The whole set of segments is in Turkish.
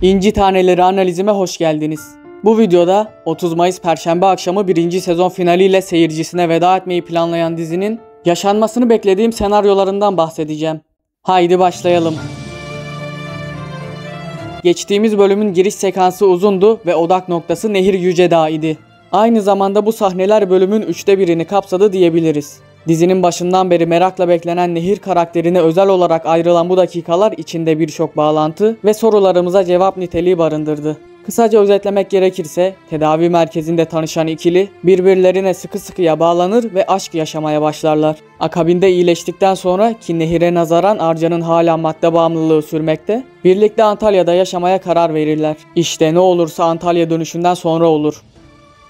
İnci Taneleri analizime hoş geldiniz. Bu videoda 30 Mayıs Perşembe akşamı 1. sezon finaliyle seyircisine veda etmeyi planlayan dizinin yaşanmasını beklediğim senaryolarından bahsedeceğim. Haydi başlayalım. Geçtiğimiz bölümün giriş sekansı uzundu ve odak noktası Nehir Yücedağ idi. Aynı zamanda bu sahneler bölümün 1/3'ünü kapsadı diyebiliriz. Dizinin başından beri merakla beklenen Nehir karakterine özel olarak ayrılan bu dakikalar içinde birçok bağlantı ve sorularımıza cevap niteliği barındırdı. Kısaca özetlemek gerekirse tedavi merkezinde tanışan ikili birbirlerine sıkı sıkıya bağlanır ve aşk yaşamaya başlarlar. Akabinde iyileştikten sonra ki Nehir'e nazaran Arca'nın hala madde bağımlılığı sürmekte, birlikte Antalya'da yaşamaya karar verirler. İşte ne olursa Antalya dönüşünden sonra olur.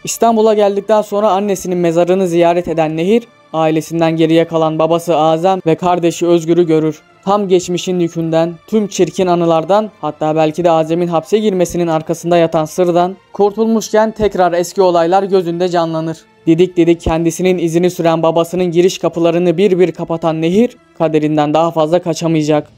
İstanbul'a geldikten sonra annesinin mezarını ziyaret eden Nehir, ailesinden geriye kalan babası Azem ve kardeşi Özgür'ü görür. Tam geçmişin yükünden, tüm çirkin anılardan, hatta belki de Azem'in hapse girmesinin arkasında yatan sırdan kurtulmuşken tekrar eski olaylar gözünde canlanır. Didik didik kendisinin izini süren babasının giriş kapılarını bir bir kapatan Nehir, kaderinden daha fazla kaçamayacak.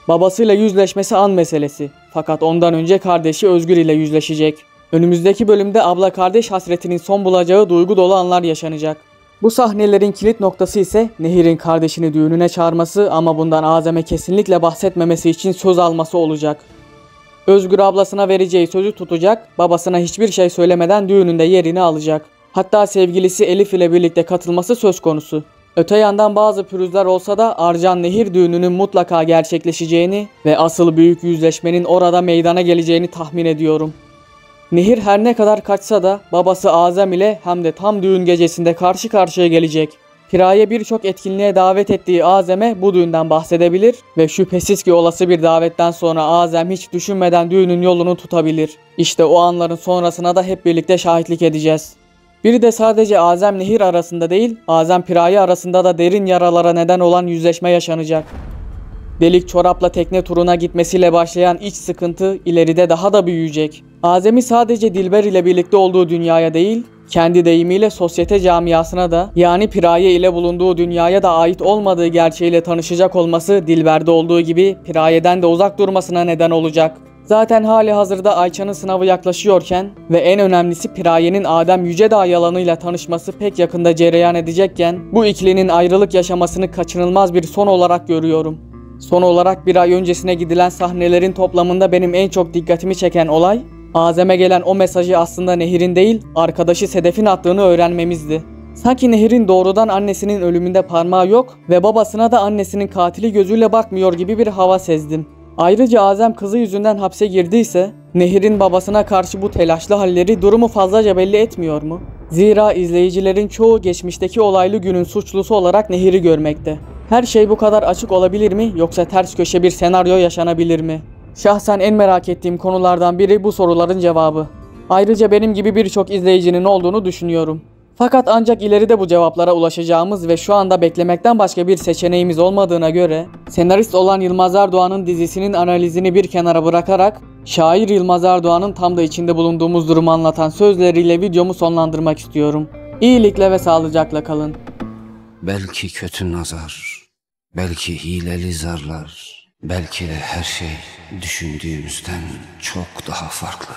Babasıyla yüzleşmesi an meselesi. Fakat ondan önce kardeşi Özgür ile yüzleşecek. Önümüzdeki bölümde abla kardeş hasretinin son bulacağı duygu dolu anlar yaşanacak. Bu sahnelerin kilit noktası ise Nehir'in kardeşini düğününe çağırması ama bundan Azem'e kesinlikle bahsetmemesi için söz alması olacak. Özgür ablasına vereceği sözü tutacak, babasına hiçbir şey söylemeden düğününde yerini alacak. Hatta sevgilisi Elif ile birlikte katılması söz konusu. Öte yandan bazı pürüzler olsa da Arcan Nehir düğününün mutlaka gerçekleşeceğini ve asıl büyük yüzleşmenin orada meydana geleceğini tahmin ediyorum. Nehir her ne kadar kaçsa da babası Azem ile hem de tam düğün gecesinde karşı karşıya gelecek. Piraye birçok etkinliğe davet ettiği Azem'e bu düğünden bahsedebilir ve şüphesiz ki olası bir davetten sonra Azem hiç düşünmeden düğünün yolunu tutabilir. İşte o anların sonrasına da hep birlikte şahitlik edeceğiz. Bir de sadece Azem Nehir arasında değil, Azem Piraye arasında da derin yaralara neden olan yüzleşme yaşanacak. Delik çorapla tekne turuna gitmesiyle başlayan iç sıkıntı ileride daha da büyüyecek. Azem'i sadece Dilber ile birlikte olduğu dünyaya değil, kendi deyimiyle sosyete camiasına da, yani Piraye ile bulunduğu dünyaya da ait olmadığı gerçeğiyle tanışacak olması Dilber'de olduğu gibi Piraye'den de uzak durmasına neden olacak. Zaten hali hazırda Ayça'nın sınavı yaklaşıyorken ve en önemlisi Piraye'nin Adem Yücedağ yalanıyla tanışması pek yakında cereyan edecekken bu ikilinin ayrılık yaşamasını kaçınılmaz bir son olarak görüyorum. Son olarak bir ay öncesine gidilen sahnelerin toplamında benim en çok dikkatimi çeken olay, Azem'e gelen o mesajı aslında Nehir'in değil, arkadaşı Sedef'in attığını öğrenmemizdi. Sanki Nehir'in doğrudan annesinin ölümünde parmağı yok ve babasına da annesinin katili gözüyle bakmıyor gibi bir hava sezdim. Ayrıca Azem kızı yüzünden hapse girdiyse, Nehir'in babasına karşı bu telaşlı halleri durumu fazlaca belli etmiyor mu? Zira izleyicilerin çoğu geçmişteki olaylı günün suçlusu olarak Nehir'i görmekte. Her şey bu kadar açık olabilir mi yoksa ters köşe bir senaryo yaşanabilir mi? Şahsen en merak ettiğim konulardan biri bu soruların cevabı. Ayrıca benim gibi birçok izleyicinin olduğunu düşünüyorum. Fakat ancak ileride bu cevaplara ulaşacağımız ve şu anda beklemekten başka bir seçeneğimiz olmadığına göre senarist olan Yılmaz Erdoğan'ın dizisinin analizini bir kenara bırakarak şair Yılmaz Erdoğan'ın tam da içinde bulunduğumuz durumu anlatan sözleriyle videomu sonlandırmak istiyorum. İyilikle ve sağlıcakla kalın. Belki kötü nazar, belki hileli zarlar, belki de her şey düşündüğümüzden çok daha farklı.